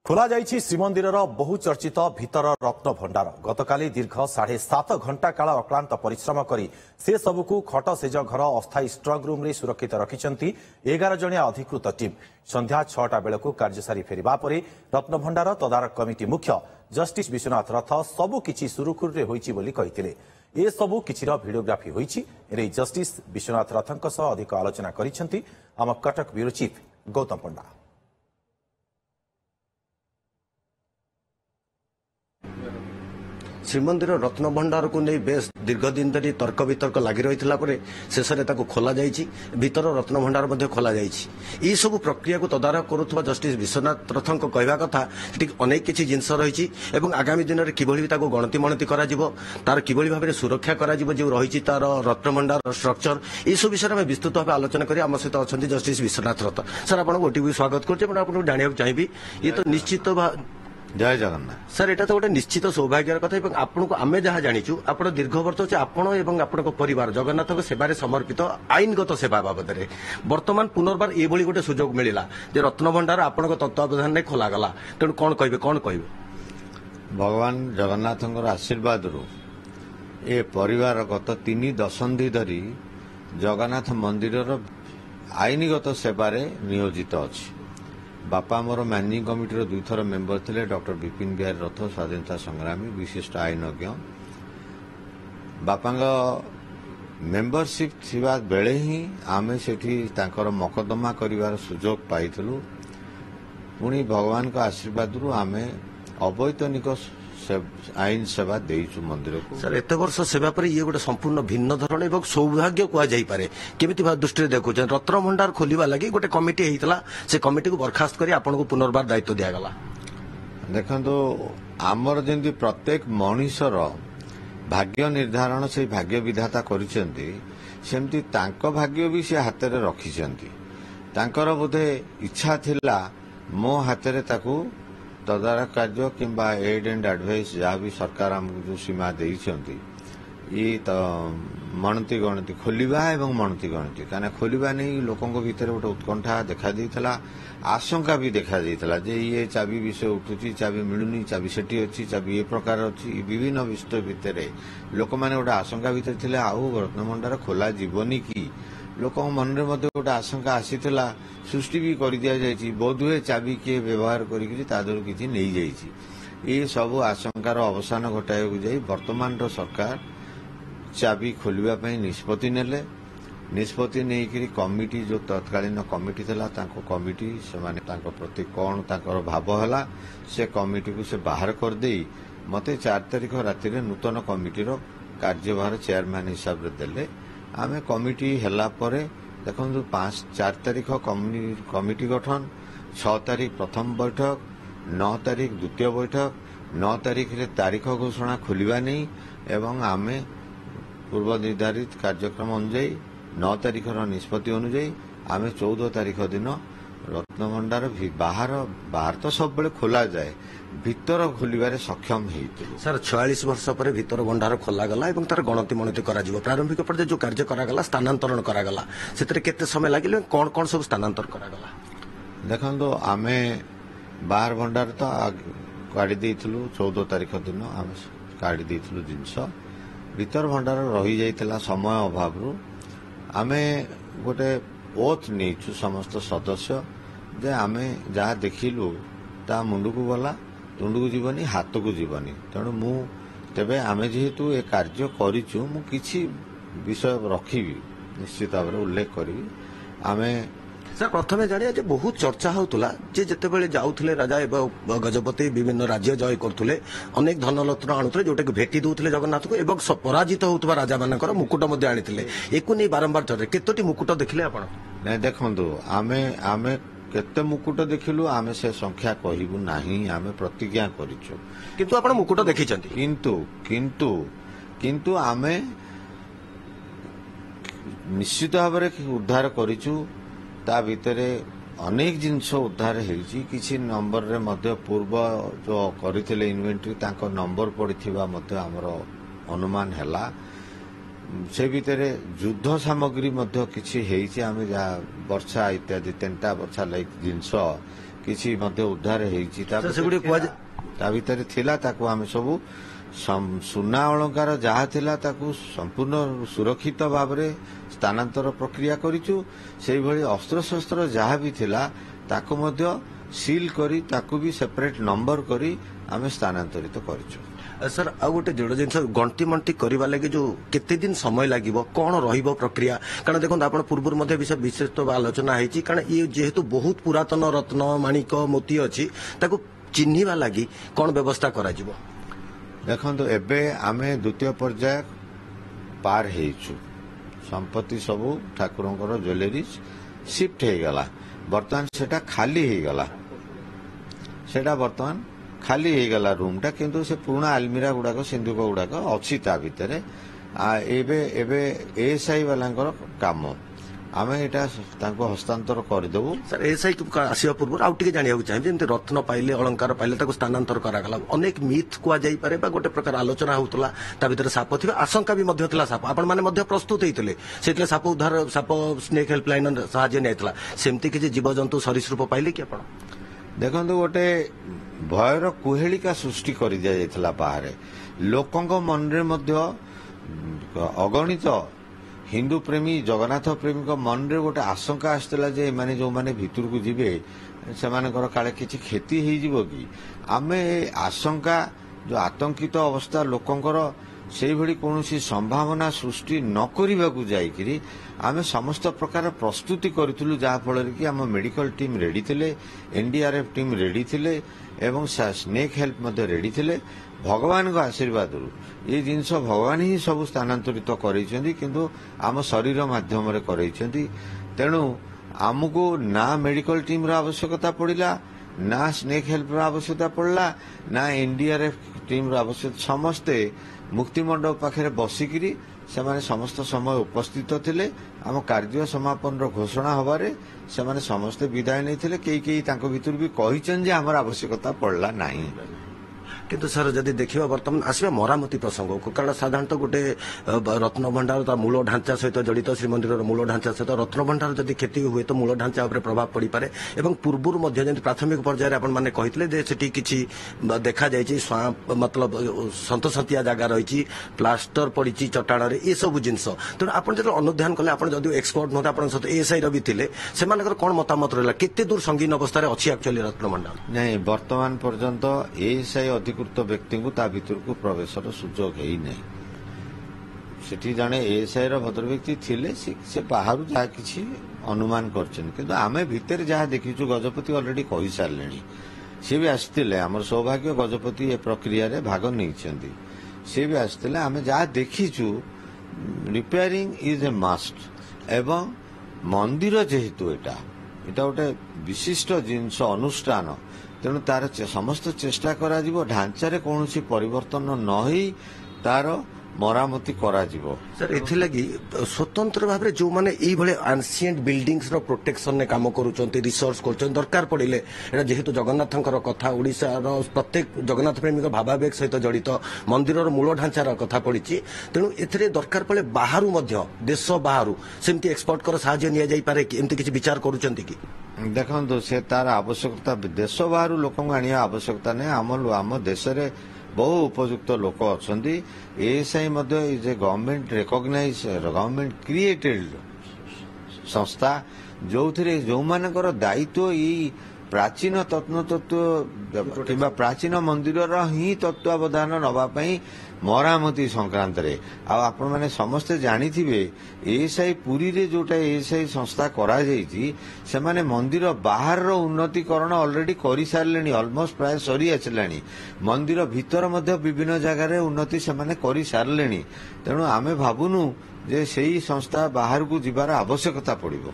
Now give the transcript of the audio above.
खोला जाइछि श्रीमंदिर बहुचर्चित भीतर रत्न भंडार गतकाली दीर्घ 7.5 घंटा काल अक्लांत परिश्रम करी से सबुकु खट सेज घर अस्थायी स्ट्रंग रूम रे सुरक्षित रखिछंती 11 जणिया अधिकृत टीम। संध्या 6टा बेलकु कार्यसारी फेरिबा परे रत्न भंडार तदारक कमिटी मुख्य जस्टिस विश्वनाथ रथ सबु किछि सुरुखुर रे होइछि बोली कहिथिले। ए सबु किछिर भिडियोग्राफी होइछि। एरे जस्टिस विश्वनाथ रथଙ୍କ सह अधिक आलोचना करिछंती आम कटक ब्यूरो चीफ गौतम पंडा। श्रीमंदिर रत्न भंडार को नहीं बेस दीर्घ दिन धरी तर्क वितर्क लगी रही शेष में खोल भीतर रत्न भंडार खोल सब प्रक्रिया को तदारख करुवा जस्टिस विश्वनाथ रथ कहवा कथा अनेक किसी जिनस रही आगामी दिन में किभली गणति मणति तार किभली भाव सुरक्षा जो रही तार रत्न भंडार स्ट्रक्चर ये सब विषय में विस्तृत भाव आलोचना करी आम सहित अच्छा जस्टिस विश्वनाथ रथ। सर आपको ओटीवी स्वागत कर जाना चाहिए ये तो निश्चित जय जगन्नाथ सर एटा तो गोटे निश्चित सौभाग्यर कथा आपको आमे जहाँ जाचु आप दीर्घ वर्ष आपण एवं आपण परिवार जगन्नाथ सेवार समर्पित आईनगत सेवा बाबद में बर्तमान पुनर्बार ये गोटे सुजोग मिला जे रत्न भंडार आपण तत्वावधान में खोलागला तेणु कौन कहे भगवान जगन्नाथ आशीर्वाद ए परिवार गत 3 दशंधि धरी जगन्नाथ मंदिर आईनगत सेवार नियोजित अच्छी। बापा मोर मैनेजिंग कमिटी 2 थर मेंबर थे डॉक्टर विपिन बिहारी रथ स्वाधीनता संग्रामी विशिष्ट आईनज्ञ बापा मेंबरशिप थिबा बेले ही आमे सेठी तांकर मकदमा करिवार सुजोग पाइथलु। पुणी भगवान का आशीर्वाद आमे अवैतनिक आईन सेवा देइछु मंदिर को। सर एत वर्ष सेवा पर ये गोटे संपूर्ण भिन्न धरण एवं सौभाग्य कह जाई पारे केमिति दृष्टि देखु रत्न भंडार खोलिबा लगी गोटे कमिटी हेइतला से कमिटी को बर्खास्त करी आपन को पुनर्बार दायित्व दिया गला। देखंतु आमर जेंति प्रत्येक मनुष्यर भाग्य निर्धारण से भाग्य विधाता करिसेंती सेमती तांको भाग्य भी से हाथ रे रखिसेंती। तांकर बोधे इच्छा थिला मो हाथ रे ताकू तदारक कार्य किंबा एड एंड एडवाइस जहाँ भी सरकार आमको जो सीमा देइछंती ये तो मणति गणति खोलिबा एवं मणति गणति काना खोलिबा नहीं लोकों भीतर गोटे उत्कंठा देखा देइथला आशंका भी देखा देइथला जे ये चाबी विषय उठुची चाबी मिलुनी चाबी सेठी अच्छी चाबी ये प्रकार अच्छी विभिन्न विषय भितर लोक मैंने गोटे आशंका भीतर थिले आउ रत्न भंडार खोला जीवनी की लोक मन में गोटे आशंका आसीथिला सृष्टि भी कर दिया जायछि बोध हुए चाबी किए व्यवहार करिकि तादर किछि नै जायछि। ये सब आशंकार अवसान घटाइବାକୁ जाई वर्तमान सरकार चाबी खोलिबा पई निष्पत्ति नेले। निष्पत्ति नेइकरी कमिटी जो तत्कालीन कमिटी थिला तांको कमिटी से माने तांको प्रति कोन तांकर भाव हला से कमिटी को से बाहर कर देई मते 4 तारिख राति रे नूतन कमिटीर कार्यभार चेयरमैन हिसाब रे देले। आमे कमिटी हेला परे देखो 4 तारिख कमिटी गठन 6 तारिख प्रथम बैठक 9 तारिख द्वितीय बैठक 9 तारिख रे तारीख घोषणा खोलिबा नहीं एवं आमे पूर्व निर्धारित कार्यक्रम अनुଯାୟୀ 9 तारिख निष्पत्ति अनुଯାୟୀ आमे 14 तारिख दिन रत्न भंडार बाहर तो सब बेले खोला जाए भीतर खोलिबारे सक्षम हेइतिलु। सर 46 वर्ष पर भीतर भंडार खोला गला एवं तार गणति मणति करा जिवो प्रारंभिक पर्याय जो कार्य करा गला स्थानांतरण करा गला सेतरे केते समय लागिले कोन कोन सब स्थानांतर करा गला देखंदो आमे बाहर भंडार तो काढी देइथिलु 14 तारिख दिन आमे काढी देइथिलु जिंस भीतर भंडार रही जाइतला समय अभाव रु आमे गोटे ओथ नेछु समस्त सदस्य जे आमे जहा देखिलु ता मुंडू को गला तुंडू को जीवनी हाथ को जीवनी तेणु मु तेबे आमे जेहेतु ए कार्य करिछु मु किछि विषय रखिबी निश्चित भाव उल्लेख करी आमे। सर प्रथम जानिया जे बहुत चर्चा होतुला जे जते बेले जाउथले राजा एवं गजपति विभिन्न राज्य जय करथुले अनेक धनरत्न आणुथले जोटे भेटी दउथले जगन्नाथ को एवं पराजित होतबा राजा मानकर मुकुट मध्ये आनिथिले एको नै बारंबार चर्चा केतोटी मुकुट देखिले आपण नै देखंदु आमे केते मुकुट देखिलु आमे से संख्या कहिबु नाही आमे प्रतिज्ञा करिछु किंतु आपण मुकुट देखिछंती किंतु आमे निश्चित भाव उद्धार करिछु ता भितरे अनेक जिनस उद्धार हेछि किछि नंबर रे मध्य पूर्व जो करिथिले इन्वेंटरी तांको नंबर पड़िथिबा मध्य हमर अनुमान हैला से भितरे युद्ध सामग्री मध्य किछि हेछि आमे जा वर्षा इत्यादि 3टा वर्षा लाइक जिनस କିଛି ମଧ୍ୟ ଉଦ୍ଧାର ହେଇଛି। ତା ଭିତରେ ଥିଲା ତାକୁ ଆମେ ସବୁ ସୁନା ଅଳଙ୍କାର ଯାହା ଥିଲା ତାକୁ ସମ୍ପୂର୍ଣ୍ଣ ସୁରକ୍ଷିତ ଭାବରେ ସ୍ଥାନାନ୍ତର ପ୍ରକ୍ରିୟା କରିଛୁ। ସେଇଭଳି ଅସ୍ତ୍ରଶସ୍ତ୍ର ଯାହା ବି ଥିଲା ତାକୁ ମଧ୍ୟ ସିଲ୍ କରି ତାକୁ ବି ସେପାରେଟ୍ ନମ୍ବର କରି ଆମେ ସ୍ଥାନାନ୍ତରିତ କରିଛୁ। सर आ गोटे जोड़ जिन गंटी मंटी करने लगे जो केते दिन समय लगे कौन रहिबो प्रक्रिया कारण देखो आप पूर्व विषय विशेष आलोचना होती कारण ये जेहेतु बहुत पुरातन रत्न माणिक मोती अच्छी ताको चिन्हिबा लगी कौन व्यवस्था करा जिवो देखो एबे आमे द्वितीय पर्याय पार हेइछु संपत्ति सबू ठाकुरंकर ज्वेलरीज शिफ्ट हो गला बर्तमान सेटा खाली हो गला सेटा बर्तमान खाली हो गला रूमटा किंतु से पुराना आलमीरा गुड़ाक सिंधुक गुड़ाक अच्छी ता भितर एबे एबे एएसआई वालांकर काम आमे एटा तांको हस्तांतर करदेबु सर एएसआई आसिया पूर्व आउ टिके जानिया चाहिए जेंति रत्न पाइले अलंकार पाइले ताको स्थानांतर करागला अनेक मिथ कुआ जाई पारे बा गोटे प्रकार आलोचना होतला ता भितर साप थिबा आशंका भी मध्य थिला साप आपण माने मध्य प्रस्तुत हेतिले सेतले साप उद्धार साप स्नेक हेल्पलाइन सहाय्य नेतला सेमति कि जीवजंतु सरीसृप पाइले कि आपण देखंतु गोटे भयर कुहेलिका सृष्टि करि दिया जायतला बाहर लोकंक मन रे मध्य अगणित हिंदू प्रेमी जगन्नाथ प्रेमी मन रे गोटे आशंका आसला जे माने जो माने भीतर को जिबे सेमानकर काले किछि क्षति हेइ जिवो कि आमे आशंका जो आतंकित अवस्था लोकंकर सेही भली कोनोसी संभावना सृष्टि न करिबा को जाईकरी आमे समस्त प्रकार प्रस्तुति करितलु जा फल कि आम मेडिकल टीम रेडी थिले एनडीआरएफ टीम रेडी थिले एवं स्नेक हेल्प मध्य रेडी थिले भगवान को आशीर्वाद ये जिनस भगवान ही सब स्थानांतरित करैछन्ती किंतु आम शरीर माध्यम रे करैछन्ती तेणु आमको ना मेडिकल टीम रो आवश्यकता पड़िला ना स्नेक हेल्प रो आवश्यकता पड़ला ना एनडीआरएफ टीम रो आवश्यकता समस्ते मुक्ति मंडप पाखे बसिकी से समस्त समय उपस्थित थिले आम कार्य समापन घोषणा हबारे से समस्ते विदाय नहीं कई भीतर भी कही आमर आवश्यकता पड़ला नहीं किंतु सर जदि देखा बर्तमान आसवा मरामती प्रसंग को कारण साधारणतः गोटे रत्न भंडार मूल ढांचा सहित जड़ित श्रीमंदिर मूल ढांचा सहित रत्न भंडार जदि क्षति हुए तो मूल ढांचा उपर प्रभाव पड़ पारे एवं पूर्व प्राथमिक पर्यायर आपण मैंने कहते किसी देखा मतलब सतसंतिया जगह रही प्लास्टर पड़ी चट्टाण ये सब जिनस तेणु आप जो अनुधान कले आप जदि एक्सपर्ट नुहत आप सहित एएसआई भी थे से कौन मतामत रहा केते दूर संगीन अवस्था अच्छी एक्चुअली रत्न भंडार नहीं वर्तमान पर्यंत एएसआई अधिकृत व्यक्ति को ता भीतर को प्रवेश सुजोग है नहीं सेठी जाने एएसआई भद्र व्यक्ति थिले से बाहर जहाँ किसी अनुमान कर आमे भितर जहाँ देखीचु गजपति ऑलरेडी कही सारे सी भी आसते आम सौभाग्य गजपति ए प्रक्रिया रे भाग नहीं सी भी आसते आमे जहाँ देखीचु रिपेयरिंग इज ए मस्ट एवं मंदिर जेहेतु एटा गोटे विशिष्ट जिनस अनुष्ठान तेणु तार समस्त चेष्टा करा जिवो ढांचारे कौनसी परिवर्तन न ही तार मरामती करा जिवो सर एथि लगी स्वतंत्र भाबरे जो माने एई भले एंशिएंट बिल्डिंग्स रो प्रोटेक्शन ने काम करूचंती रिसर्च करचन दरकार पड़िले एटा जेहेतु जगन्नाथंकर कथा ओडिसा रो प्रत्येक जगन्नाथ प्रेमी भावावेग सहित जड़ित मंदिर रो मूल ढांचार कथा पड़िछि तेणु एथिरे दरकार पड़े बाहरु मध्य देश बाहरु सेमति एक्सपर्ट कर सहाय्य निया जाई पारे कि एमति किछि विचार करूचंती कि देखो से तार आवश्यकता देश बाहर लोक आनिया आवश्यकता नहीं आम देश रे बहु उपयुक्त लोक अच्छा ASI is a government recognise government created संस्था जो थे जो मानकर दायित्व ये प्राचीन तत्व कि प्राचीन मंदिर ही तत्वावधान नवापाई मरामती संक्रांत रे आपण माने समस्ते जानी थिबे एएसआई पुरी रे जोटा एएसआई संस्था करा जाईची से माने मंदिर बाहर रो उन्नतीकरण ऑलरेडी करि सारलेनी ऑलमोस्ट प्राय सरी आछलानी मंदिर भीतर मध्य विभिन्न जगह रे उन्नति से माने करि सारलेनी तेणु आमे भाबुनु जे सेही संस्था बाहर को जिबार आवश्यकता पड़िबो।